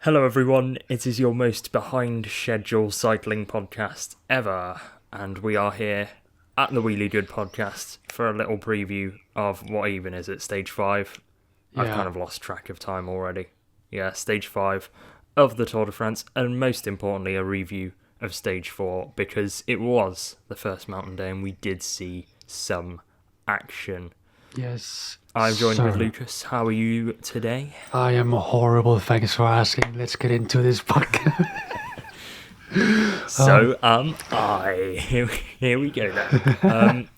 Hello everyone, it is your most behind schedule cycling podcast ever, and we are here at the Wheelie Good Podcast for a little preview of what even is it, Stage 5? I've kind of lost track of time already. Yeah, Stage 5 of the Tour de France, and most importantly a review of Stage 4, because it was the first mountain day and we did see some action. Yes. I'm joined with Lukas. How are you today? I am horrible, thanks for asking. Let's get into this podcast. So here we go then.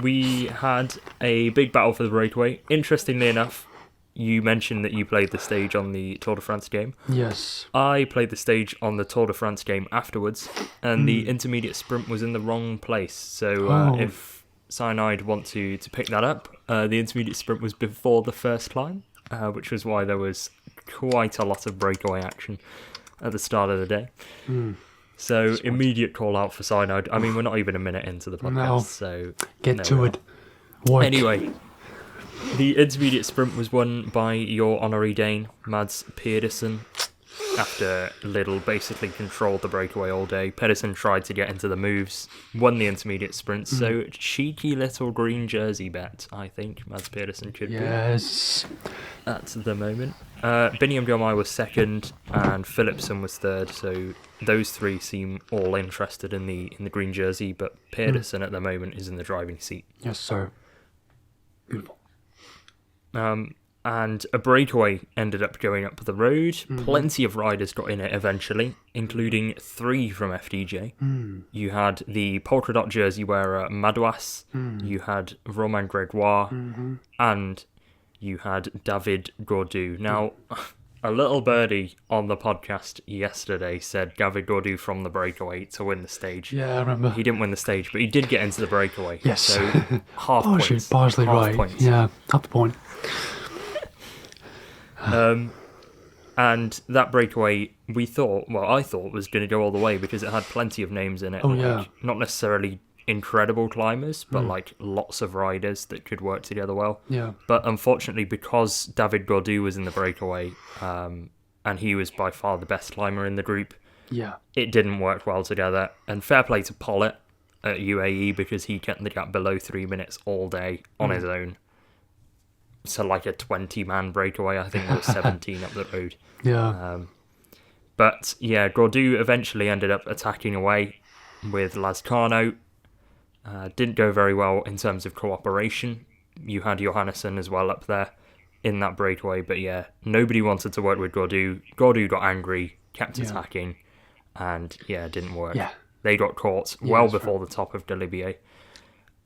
We had a big battle for the breakaway. Interestingly enough, you mentioned that you played the stage on the Tour de France game. Yes. I played the stage on the Tour de France game afterwards, and the intermediate sprint was in the wrong place. So if Cyanide want to pick that up, the intermediate sprint was before the first climb, which was why there was quite a lot of breakaway action at the start of the day. So immediate call out for Cyanide. I mean, we're not even a minute into the podcast, so get to it. Work. Anyway, the intermediate sprint was won by your honorary Dane, Mads Pedersen. After Lidl basically controlled the breakaway all day, Pedersen tried to get into the moves, won the intermediate sprint, so cheeky little green jersey bet, I think Mads Pedersen could be at the moment. Biniam Diomaye was second, and Philipsen was third, so those three seem all interested in the green jersey, but Pedersen at the moment is in the driving seat. Yes, sir. Beautiful. And a breakaway ended up going up the road. Plenty of riders got in it eventually, including 3 from FDJ. You had the polka dot jersey wearer Madouas, you had Romain Gregoire, and you had David Gaudu. Now, a little birdie on the podcast yesterday said David Gaudu from the breakaway to win the stage. Yeah, I remember. He didn't win the stage, but he did get into the breakaway. Yes. So half points. Partially right. Points. Yeah, half the point. And that breakaway, I thought was going to go all the way because it had plenty of names in it. Oh, yeah. Not necessarily incredible climbers, but like lots of riders that could work together well. Yeah. But unfortunately, because David Gaudu was in the breakaway, and he was by far the best climber in the group, it didn't work well together. And fair play to Pollitt at UAE because he kept the gap below 3 minutes all day on his own. So like a 20-man breakaway, I think there was 17 up the road. Yeah. But yeah, Gaudu eventually ended up attacking away with Lascano. Didn't go very well in terms of cooperation. You had Johannesson as well up there in that breakaway, but yeah, nobody wanted to work with Gaudu. Gaudu got angry, kept attacking, and yeah, it didn't work. Yeah. They got caught well before the top of Delibier.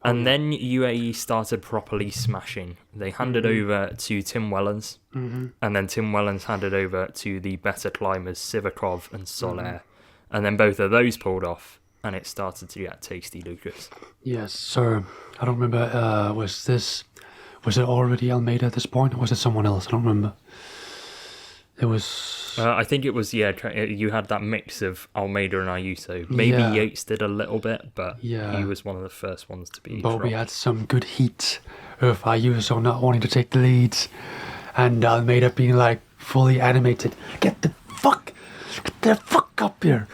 And then UAE started properly smashing. They handed over to Tim Wellens, and then Tim Wellens handed over to the better climbers Sivakov and Soler. And then both of those pulled off, and it started to get tasty, Lukas. Yes, sir. I don't remember, was it already Almeida at this point, or was it someone else? I don't remember. It was... I think it was, you had that mix of Almeida and Ayuso. Maybe Yates did a little bit, but he was one of the first ones to be But dropped. we had some good heat of Ayuso not wanting to take the leads, and Almeida being like fully animated. Get the fuck up here.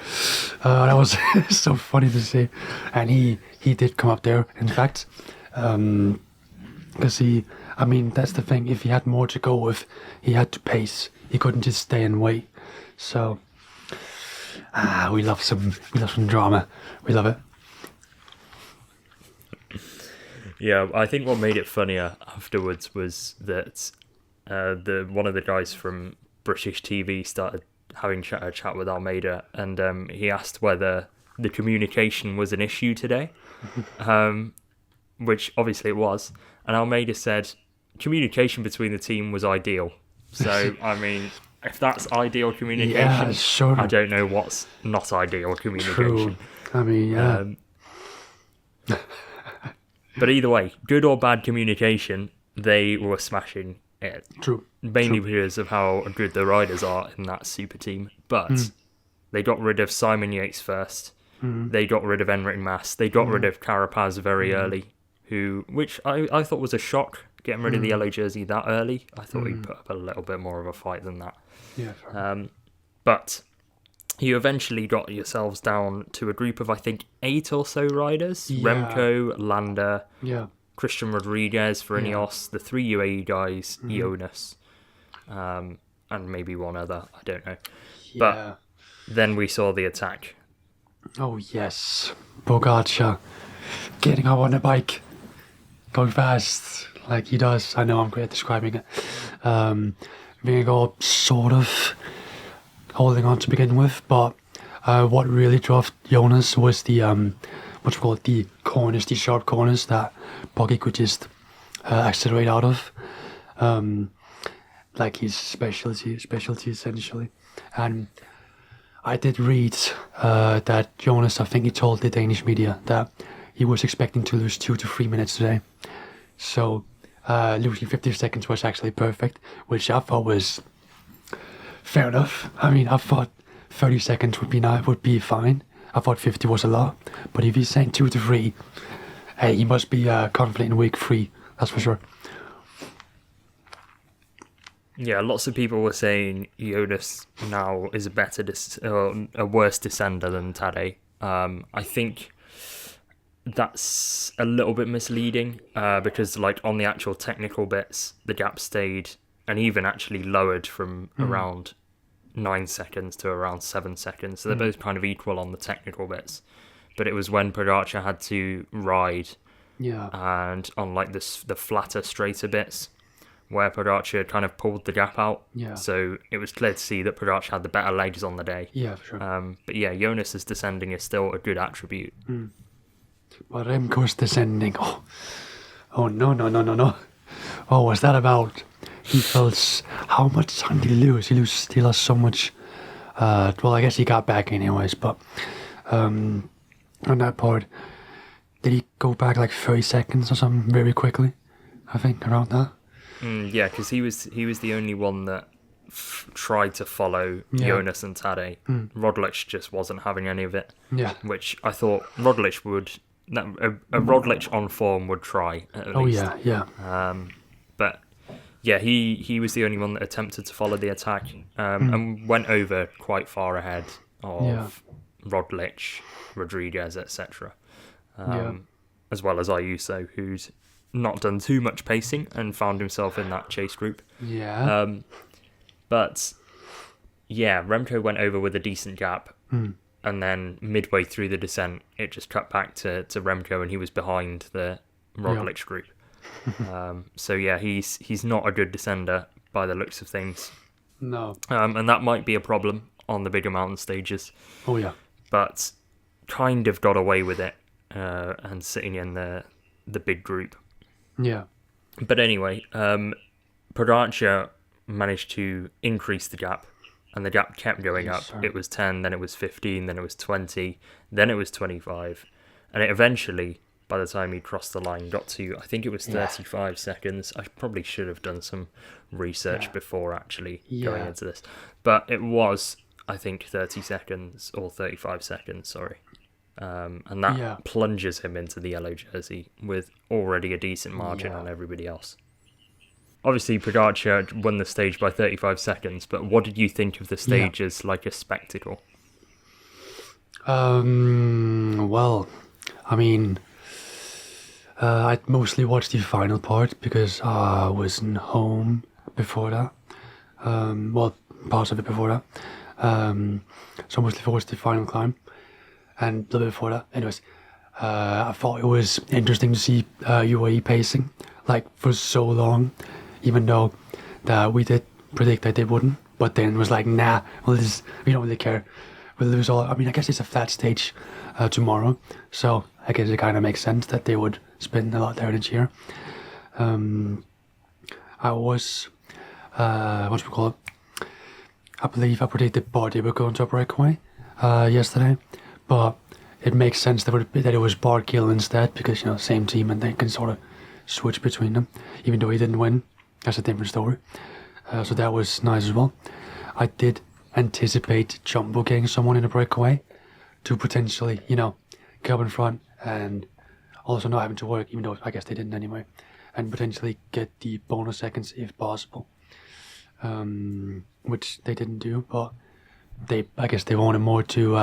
That was so funny to see. And he did come up there, in fact. Because that's the thing. If he had more to go with, he had to pace. He couldn't just stay and wait. So, we love some drama. We love it. Yeah, I think what made it funnier afterwards was that one of the guys from British TV started having a chat with Almeida, and he asked whether the communication was an issue today, which obviously it was. And Almeida said communication between the team was ideal. So, I mean, if that's ideal communication, sure. I don't know what's not ideal communication. True. I mean, But either way, good or bad communication, they were smashing it. True. Mainly because of how good the riders are in that super team. But they got rid of Simon Yates first. They got rid of Enric Mas. They got rid of Carapaz very early, which I thought was a shock. Getting rid of the yellow jersey that early, I thought he'd put up a little bit more of a fight than that. Yeah. But you eventually got yourselves down to a group of, I think, 8 or so riders. Yeah. Remco, Landa, Yeah. Christian Rodriguez for Ineos, the 3 UAE guys, Jonas, and maybe one other, I don't know. Yeah. But then we saw the attack. Oh, yes. Pogacar getting up on the bike, going fast like he does. I know I'm great at describing it. Vingegaard sort of holding on to begin with, but what really drove Jonas was the the corners, the sharp corners that Poggy could just accelerate out of, like his specialty essentially. And I did read that Jonas, I think he told the Danish media that he was expecting to lose 2 to 3 minutes today. So losing 50 seconds was actually perfect, which I thought was fair enough. I mean, I thought 30 seconds would be fine. I thought 50 was a lot. But if he's saying 2 to 3, hey, he must be confident in week 3, that's for sure. Yeah, lots of people were saying Jonas now is a worse descender than Tadej. I think that's a little bit misleading because, like, on the actual technical bits, the gap stayed and even actually lowered from around 9 seconds to around 7 seconds. So they're both kind of equal on the technical bits. But it was when Pogacar had to ride and on like the flatter, straighter bits where Pogacar kind of pulled the gap out. Yeah. So it was clear to see that Pogacar had the better legs on the day. Yeah, for sure. But yeah, Jonas's descending is still a good attribute. But Remco's descending. Oh, no. Oh, what's that about? He felt, how much time did he lose? He lost so much. Well, I guess he got back anyways, but on that part, did he go back like 30 seconds or something very quickly? I think around that. Yeah, because he was the only one that tried to follow Jonas and Tadej. Roglic just wasn't having any of it. Yeah. Which I thought Roglic would. A Roglic on form would try at least. Oh yeah. But yeah, he was the only one that attempted to follow the attack and went over quite far ahead of Roglic, Rodriguez, etc. As well as Ayuso, who's not done too much pacing and found himself in that chase group. Yeah. But yeah, Remco went over with a decent gap, and then midway through the descent, it just cut back to Remco, and he was behind the Roglic group. So yeah, he's not a good descender by the looks of things. No. And that might be a problem on the bigger mountain stages. Oh yeah. But kind of got away with it and sitting in the big group. Yeah. But anyway, Pogacar managed to increase the gap, and the gap kept going up. Sir. It was 10, then it was 15, then it was 20, then it was 25, and it eventually, by the time he crossed the line, got to, I think it was 35 seconds. I probably should have done some research before actually going into this. But it was, I think, 30 seconds or 35 seconds, sorry. And that plunges him into the yellow jersey with already a decent margin on everybody else. Obviously, Pogacar won the stage by 35 seconds, but what did you think of the stage as like a spectacle? Well, I mean, I mostly watched the final part because I wasn't home before that. Well, parts of it before that. So mostly watched the final climb. And a little bit before that. Anyways, I thought it was interesting to see UAE pacing like for so long, even though that we did predict that they wouldn't. But then it was like, nah, we don't really care. We'll lose all. I mean, I guess it's a flat stage tomorrow, so I guess it kind of makes sense that they would spend a lot of their energy here. I was, what do we call it? I believe I predicted they were going to a breakaway yesterday. But it makes sense that it was Bargill instead because, same team and they can sort of switch between them. Even though he didn't win, that's a different story. So that was nice as well. I did anticipate Jumbo getting someone in a breakaway to potentially, get up in front and also not having to work, even though I guess they didn't anyway, and potentially get the bonus seconds if possible, which they didn't do. But I guess they wanted more to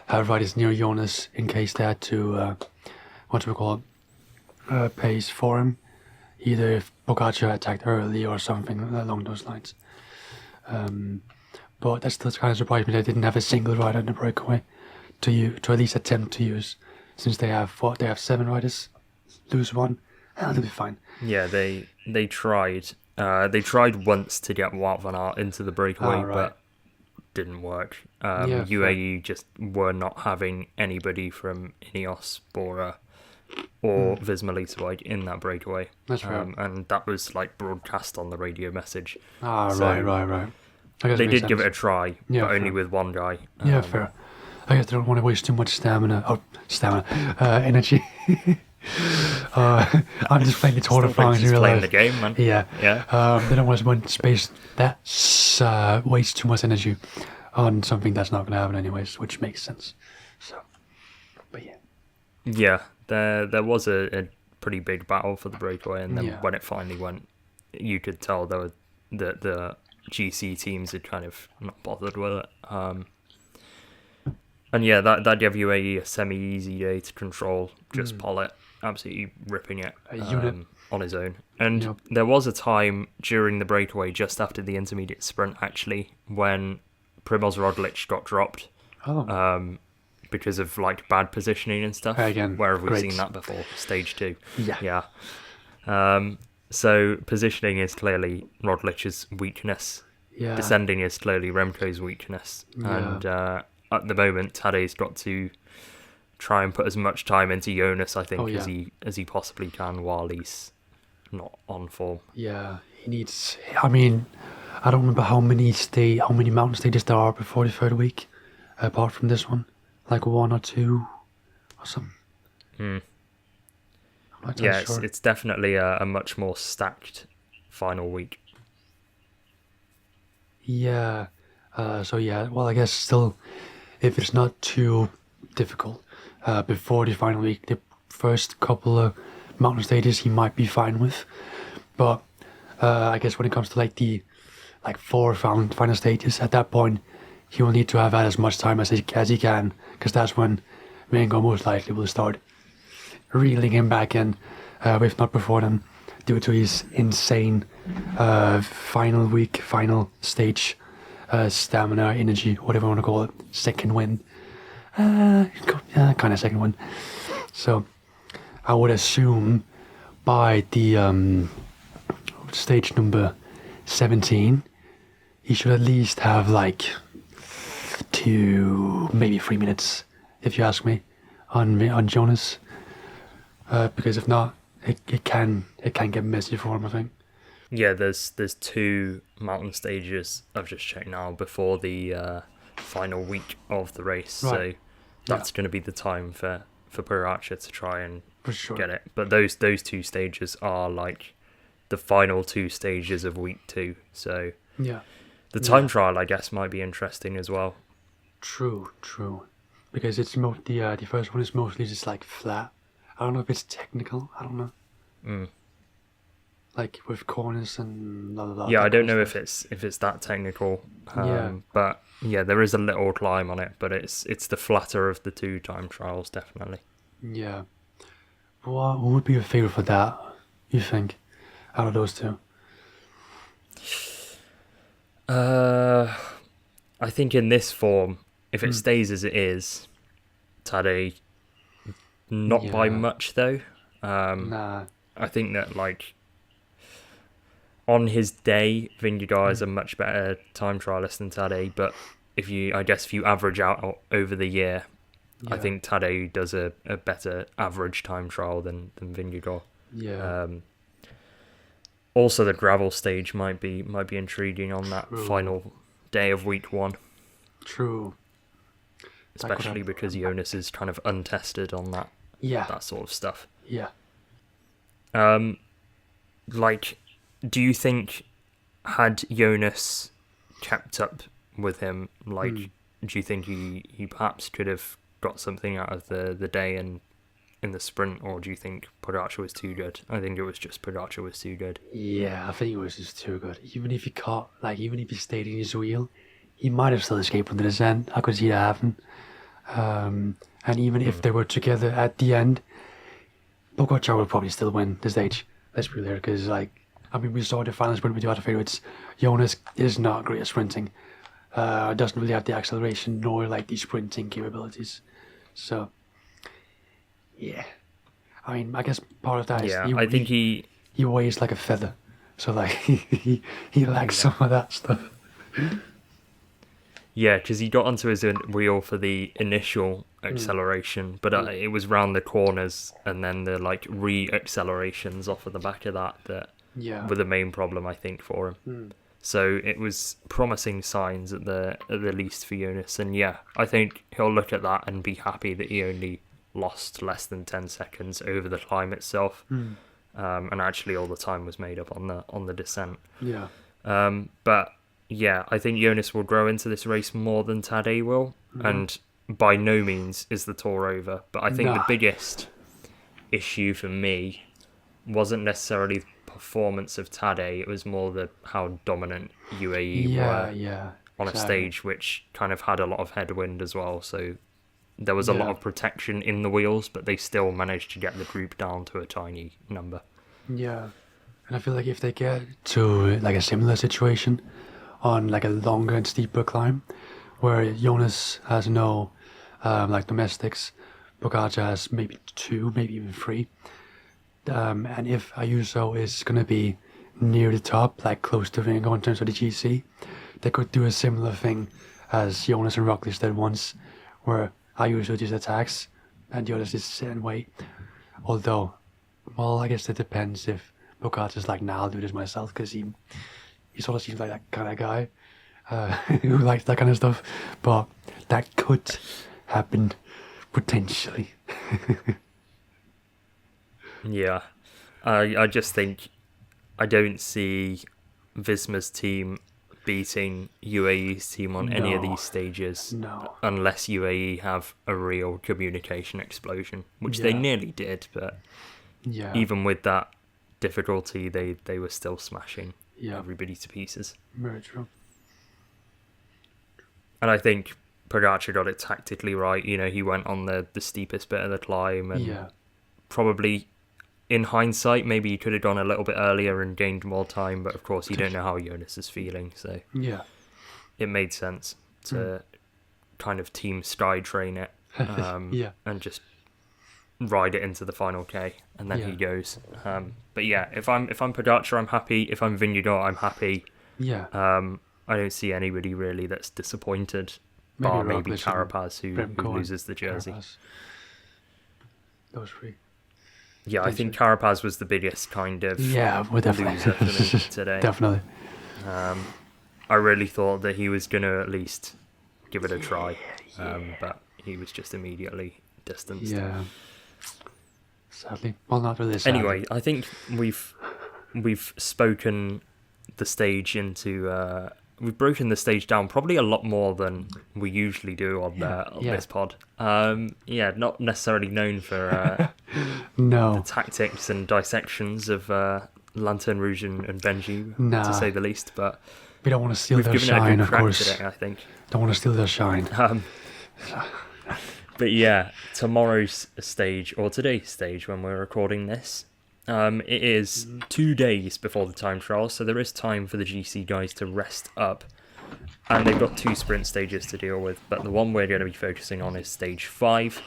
have riders near Jonas in case they had to pace for him, either if Pogacar attacked early or something along those lines. But that still kind of surprised me they didn't have a single rider in the breakaway to at least attempt to use, since they have 7 riders, lose one, and they'll be fine. Yeah, they tried. They tried once to get Wout Van Aert into the breakaway, but didn't work. UAE just were not having anybody from Ineos, Bora, or Visma Lease in that breakaway. That's right. And that was like broadcast on the radio message. Right. I guess they did give it a try, but only with one guy. Fair. I guess they don't want to waste too much energy. I'm just playing the Tour de France. Just playing the game, man. Yeah. They don't want to spend space that waste too much energy on something that's not going to happen anyways, which makes sense. So, but yeah. Yeah, there was a pretty big battle for the breakaway, and then when it finally went, you could tell that the GC teams had kind of not bothered with it. And yeah, that gave UAE a semi-easy day to control. Just Pollitt absolutely ripping it on his own. And there was a time during the breakaway, just after the intermediate sprint, actually, when Primoz Roglic got dropped. Because of like bad positioning and stuff. Again, where have we seen that before? Stage 2. Yeah. So positioning is clearly Roglic's weakness. Yeah. Descending is clearly Remco's weakness. And at the moment, Tadej's got to try and put as much time into Jonas, I think, as he possibly can while he's not on form. Yeah, he needs. I mean, I don't remember how many mountain stages there are before the third week, apart from this one, like 1 or 2 or something. Yeah, it's definitely a much more stacked final week. Yeah. Well, I guess still, if it's not too difficult, before the final week, the first couple of mountain stages he might be fine with. But I guess when it comes to the 4 final stages, at that point, he will need to have had as much time as he can, because that's when Vingegaard most likely will start reeling him back in, if not before then, due to his insane final stage stamina, energy, whatever you want to call it, second win. Kind of second win. So I would assume by the stage number 17, he should at least have 2, maybe 3 minutes, if you ask me, on Jonas. Because if not, it can get messy for him, I think. Yeah, there's 2 mountain stages I've just checked now before the final week of the race, so that's going to be the time for Pogacar to try and get it. But those 2 stages are the final 2 stages of week 2, so the time trial, I guess, might be interesting as well. True, because it's the first one is mostly just flat. I don't know if it's technical. I don't know. With corners and blah, blah, blah. Yeah, I don't know if it's that technical. But yeah, there is a little climb on it, but it's the flatter of the 2 time trials, definitely. Yeah. What would be your favourite for that, you think, out of those 2? I think in this form, if it stays as it is, Tadej, not by much though. Nah. I think that on his day, Vingegaard is a much better time trialist than Tadej, but if you average out over the year, I think Tadej does a better average time trial than Vingegaard. Yeah. Also, the gravel stage might be intriguing on that final day of week 1. True. Especially because Jonas is kind of untested on that. Yeah. That sort of stuff. Yeah. Do you think had Jonas kept up with him, do you think he perhaps could have got something out of the day and in the sprint, or do you think Pogacar was too good? I think it was just Pogacar was too good. Yeah, I think it was just too good. Even if he caught, even if he stayed in his wheel, he might have still escaped from the descent. I could see that happen. And even if they were together at the end, Pogacar will probably still win the stage. Let's be clear, because we saw the final sprint with the other favourites. Jonas is not great at sprinting. Doesn't really have the acceleration nor like the sprinting capabilities. So, yeah. I guess part of that is I think he weighs like a feather. So like he lacks some of that stuff. Yeah, because he got onto his wheel for the initial acceleration, but it was round the corners and then the like re-accelerations off of the back of that were the main problem, I think, for him. So it was promising signs at the least for Jonas, and I think he'll look at that and be happy that he only lost less than 10 seconds over the climb itself, and actually all the time was made up on the descent. Yeah. But I think Jonas will grow into this race more than Tadej will, and by no means is the tour over. But I think the biggest issue for me wasn't necessarily the performance of Tadej, it was more how dominant UAE were on a stage which kind of had a lot of headwind as well. So there was a lot of protection in the wheels, but they still managed to get the group down to a tiny number. Yeah, and I feel like if they get to like a similar situation on like a longer and steeper climb, where Jonas has no like domestics, Pogacar has maybe 2, maybe even 3. And if Ayuso is going to be near the top, like close to Vingegaard in terms of the GC, they could do a similar thing as Jonas and Roglic did once, where Ayuso just attacks and the others just sit and wait. Although, well, I guess it depends if Pogacar's like, nah, I'll do this myself, because he sort of seems like that kind of guy who likes that kind of stuff. But that could happen potentially. Yeah, I just think I don't see Visma's team beating UAE's team on any of these stages unless UAE have a real communication explosion, which they nearly did, but even with that difficulty, they were still smashing everybody to pieces. Very true. And I think Pogacar got it tactically right. You know, he went on the steepest bit of the climb, and probably in hindsight, maybe he could have gone a little bit earlier and gained more time, but of course you don't know how Jonas is feeling, so it made sense to kind of team sky train it and just ride it into the final K, and then he goes. But if I'm Pogacar, I'm happy. If I'm Vingegaard, I'm happy. I don't see anybody really that's disappointed, bar maybe Carapaz, who loses the jersey. Carapaz. Those 3. Yeah, I think Carapaz was the biggest kind of loser for me today. Definitely. I really thought that he was going to at least give it a try, but he was just immediately distanced. Yeah. Sadly. Well, not really sadly. Anyway, I think we've spoken the stage into... we've broken the stage down probably a lot more than we usually do on this pod. Not necessarily known for the tactics and dissections of Lanterne Rouge and Benji, to say the least. But we don't want to steal their shine, of course. Today, I think. Don't want to steal their shine. But tomorrow's stage, or today's stage when we're recording this, it is 2 days before the time trial, so there is time for the GC guys to rest up, and they've got 2 sprint stages to deal with, but the one we're going to be focusing on is stage 5.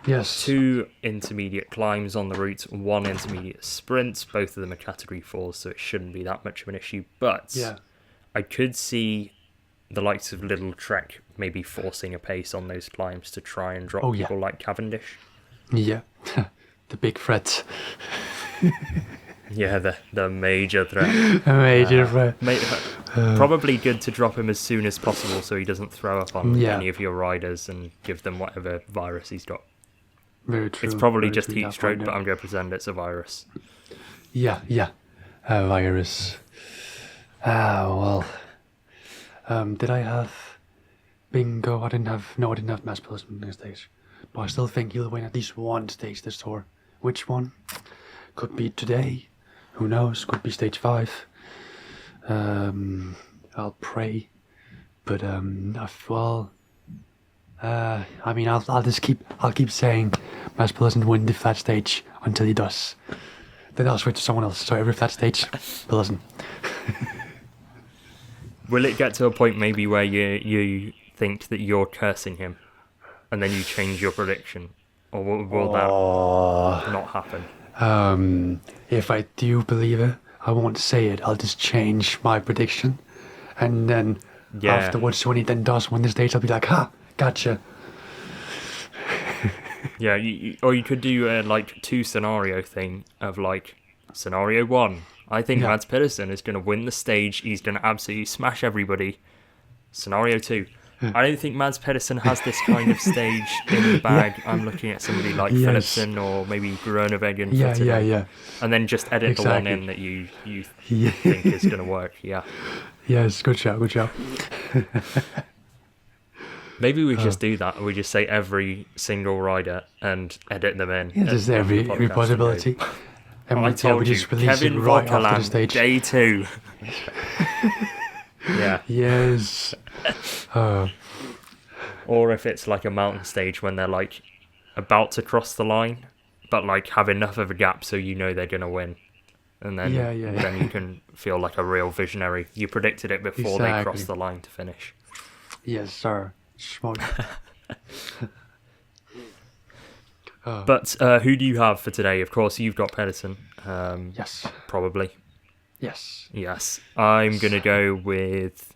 Yes. 2 intermediate climbs on the route, 1 intermediate sprint. Both of them are category 4s, so it shouldn't be that much of an issue, but I could see the likes of Little Trek maybe forcing a pace on those climbs to try and drop people like Cavendish. Yeah, the big threat. The major threat. A major threat. Probably good to drop him as soon as possible so he doesn't throw up on any of your riders and give them whatever virus he's got. Very true. It's probably just heat stroke, but I'm going to pretend it's a virus. Yeah. A virus. Did I have bingo? I didn't have mass pills in this stage. But I still think he'll win at least one stage this tour. Which one? Could be today. Who knows? Could be stage 5. I'll pray But I mean, I'll keep saying Mads Pedersen win the flat stage until he does. Then I'll switch to someone else. So every flat stage, Pedersen. Will it get to a point maybe where you think that you're cursing him, and then you change your prediction, or will that not happen? If I do believe it, I won't say it. I'll just change my prediction, and then afterwards, when he then does win the stage, I'll be like, "Ha, gotcha." Yeah, or you could do a like 2 scenario thing of like scenario 1. I think Mads Pedersen is going to win the stage. He's going to absolutely smash everybody. Scenario 2. I don't think Mads Pedersen has this kind of stage in the bag. I'm looking at somebody like Philipsen or maybe Groenewegen for today. Yeah. And then just edit the one in that you think is going to work. Yeah. Yes, good shout. Maybe we just do that. We just say every single rider and edit them in. Yeah, just every possibility. And I told you, Kevin right after the Vogeland, stage. day 2. Yeah. Yes. Or if it's like a mountain stage when they're like about to cross the line, but like have enough of a gap so you know they're gonna win, and then then you can feel like a real visionary. You predicted it before they crossed the line to finish. Yes, sir. Smart. But who do you have for today? Of course, you've got Pedersen. Yes. Probably. Yes. I'm gonna go with.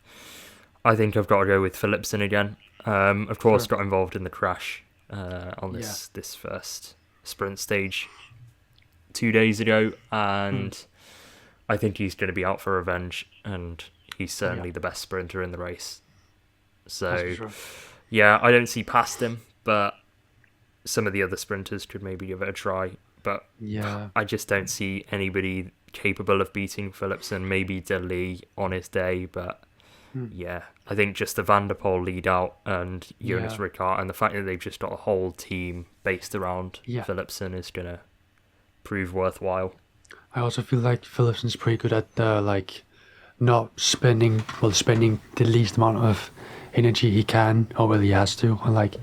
I think I've got to go with Philipsen again. Of course, got involved in the crash on this first sprint stage 2 days ago, and I think he's going to be out for revenge, and he's certainly the best sprinter in the race. So, I don't see past him, but some of the other sprinters could maybe give it a try. But I just don't see anybody capable of beating Philipsen. Maybe Delhi on his day, but I think just the Van Der Poel lead out and Jonas Vingegaard, and the fact that they've just got a whole team based around Philipsen is going to prove worthwhile. I also feel like Philipsen's pretty good at not spending the least amount of energy he can, or he has to, on like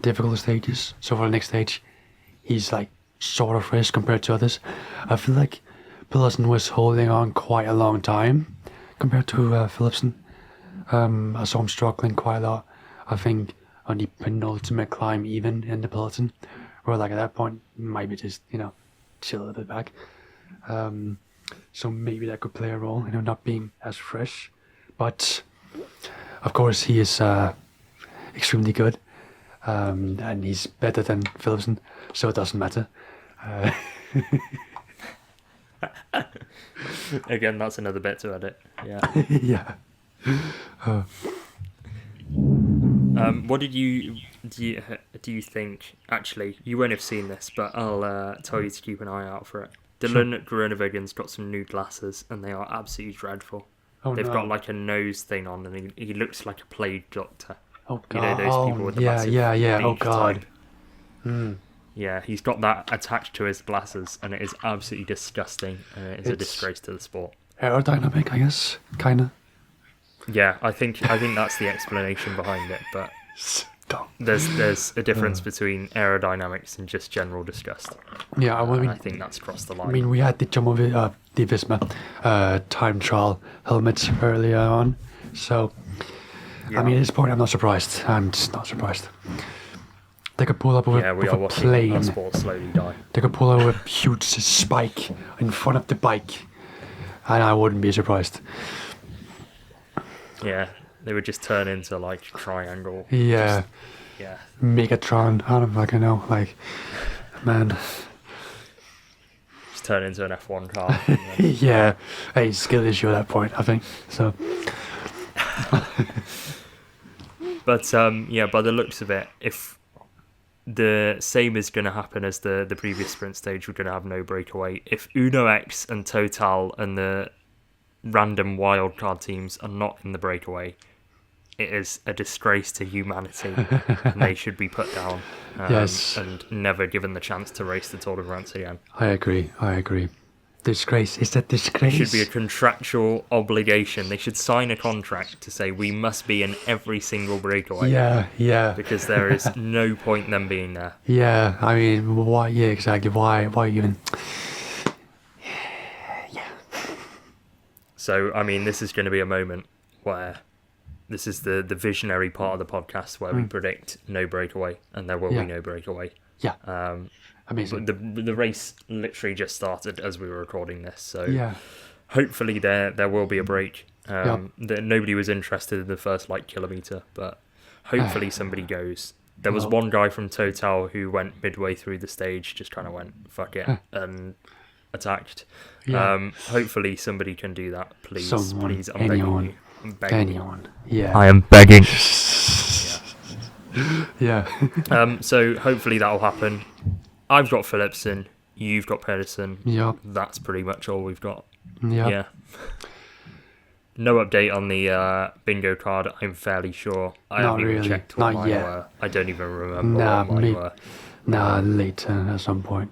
difficult stages. So for the next stage, he's like sort of fresh compared to others. I feel like Pedersen was holding on quite a long time compared to Philipsen. I saw him struggling quite a lot. I think on the penultimate climb, even in the peloton, where like at that point maybe just chill a little bit back. So maybe that could play a role, not being as fresh. But of course he is extremely good, and he's better than Philipsen, so it doesn't matter. Again, that's another bit to edit. Yeah. What do you think? Actually, you won't have seen this, but I'll tell you to keep an eye out for it. Dylan Groenewegen's got some new glasses, and they are absolutely dreadful. They've got like a nose thing on, and he looks like a plague doctor. Oh god! Those people with the massive Oh god! Yeah, he's got that attached to his glasses, and it is absolutely disgusting. It's a disgrace to the sport. Aerodynamic, I guess, kinda. Yeah, I think that's the explanation behind it, but there's a difference between aerodynamics and just general disgust. Yeah, I think that's crossed the line. I mean, we had the Visma time trial helmets earlier on, so I mean, at this point, I'm not surprised. I'm just not surprised. They could pull up with a plane. Our sport slowly die. They could pull up a huge spike in front of the bike, and I wouldn't be surprised. Yeah, they would just turn into like triangle. Yeah. Megatron. I don't fucking know. Like, man. Just turn into an F1 car. Yeah. Hey, skill issue at that point, I think. So. But by the looks of it, if the same is going to happen as the previous sprint stage, we're going to have no breakaway. If Uno X and Total and the random wildcard teams are not in the breakaway, it is a disgrace to humanity, and they should be put down yes. and never given the chance to race the Tour de France again. I agree. disgrace. It's a It disgrace. should be a contractual obligation. They should sign a contract to say we must be in every single breakaway. Yeah. Because there is no point in them being there. Yeah, I mean, why? Yeah, exactly. Why even? So, I mean, this is going to be a moment where this is the visionary part of the podcast where we predict no breakaway, and there will be no breakaway. Yeah. Amazing. But the race literally just started as we were recording this, so hopefully there will be a break. Nobody was interested in the first kilometre, but hopefully somebody goes. There was one guy from Total who went midway through the stage, just kind of went fuck it and attacked. Hopefully somebody can do that, please. Please, I'm begging you. I'm begging Anyone. Yeah. I am begging. Yeah. So hopefully that'll happen. I've got Philipsen, you've got Pedersen. Yep. That's pretty much all we've got. Yep. Yeah. No update on the bingo card, I'm fairly sure. I haven't even checked what mine were. I don't even remember what mine were. Later at some point.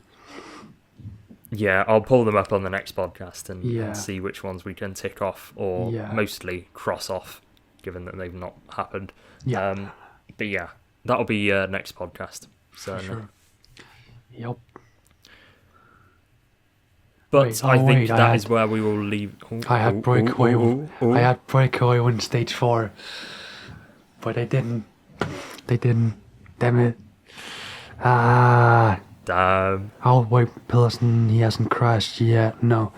Yeah, I'll pull them up on the next podcast and see which ones we can tick off or mostly cross off, given that they've not happened. Yeah. But yeah, that'll be next podcast. Certainly. Sure. Yep. But I think that is where we will leave. I had breakaway. I had breakaway on stage 4, but they didn't. Damn it. Damn. Oh wait, Taylorson, he hasn't crashed yet. No.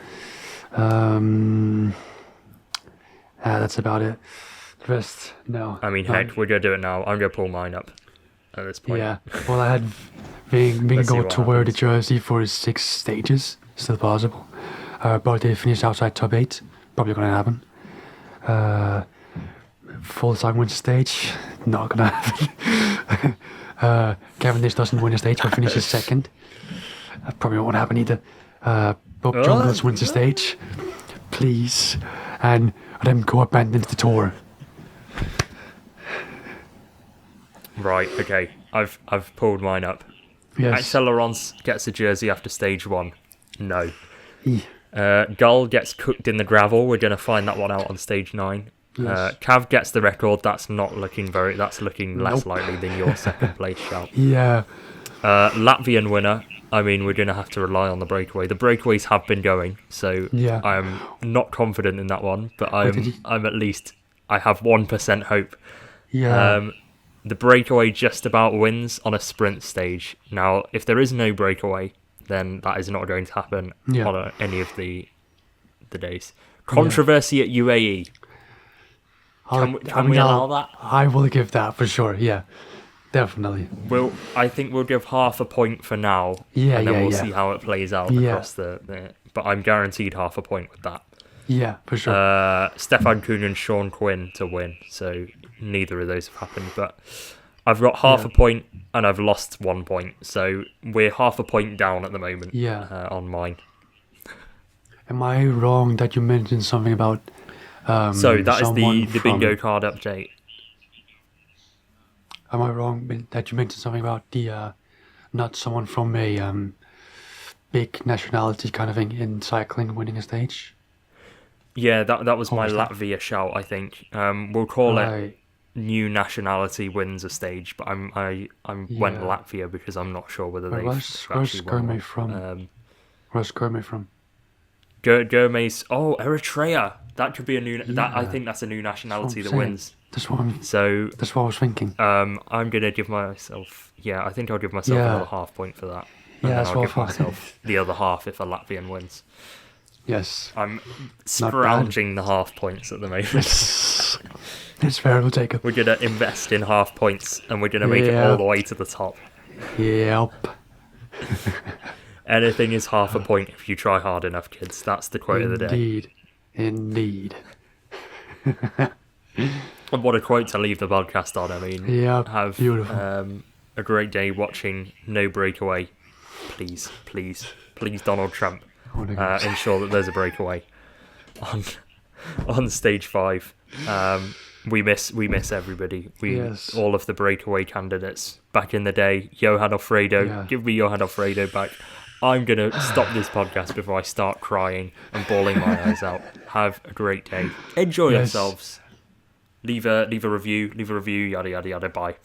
That's about it. The rest, no. I mean, heck, we're gonna do it now. I'm gonna pull mine up at this point. Yeah. Well, I had Vingegaard to wear the jersey for his 6 stages. Still possible. But they finished outside top 8. Probably gonna happen. Full time win stage. Not gonna happen. Cavendish doesn't win a stage but finishes second. Probably won't happen either. Bob Jungels wins the stage. Please. And Remco abandons the tour. Right, okay. I've pulled mine up. Yes. Axel Laurence gets a jersey after stage 1. No. Yeah. Gull gets cooked in the gravel. We're going to find that one out on stage 9. Yes. Cav gets the record. That's not looking that's looking less likely than your second place shout. Yeah. Latvian winner. I mean, we're going to have to rely on the breakaway. The breakaways have been going, so I'm not confident in that one, but I'm at least, I have 1% hope. Yeah. The breakaway just about wins on a sprint stage. Now, if there is no breakaway, then that is not going to happen on any of the days. Controversy at UAE. Can we allow that? I will give that for sure. Yeah, definitely. I think we'll give half a point for now. Yeah, and then we'll see how it plays out across the. But I'm guaranteed half a point with that. Yeah, for sure. Stefan Kuhn and Sean Quinn to win. So neither of those have happened. But I've got half a point and I've lost 1 point. So we're half a point down at the moment. On mine. Am I wrong that you mentioned something about? So that is the bingo card update. Am I wrong that you mentioned something about the not someone from a big nationality kind of thing in cycling winning a stage? Yeah, that was my Latvia shout. I think we'll call it new nationality wins a stage, but I went Latvia because I'm not sure whether where's Gourmet from? Where's Gourmet from? Gourmet's Eritrea. That could be a new. I think that's a new nationality that wins. That's what I was thinking. I'm gonna give myself. Yeah, I think I'll give myself another half point for that. And then I'll give myself the other half if a Latvian wins. Yes. I'm scrounging the half points at the moment. It's fair, we'll take it. We're gonna invest in half points and we're gonna make it all the way to the top. Yep. Anything is half a point if you try hard enough, kids. That's the quote of the day. Indeed. And what a quote to leave the podcast on. I mean, have a great day watching No Breakaway. Please, Donald Trump, ensure that there's a breakaway on stage 5. We miss everybody. All of the breakaway candidates back in the day. Johan Alfredo, give me Johan Alfredo back. I'm going to stop this podcast before I start crying and bawling my eyes out. Have a great day. Enjoy yourselves. Leave a review, yada, yada, yada. Bye.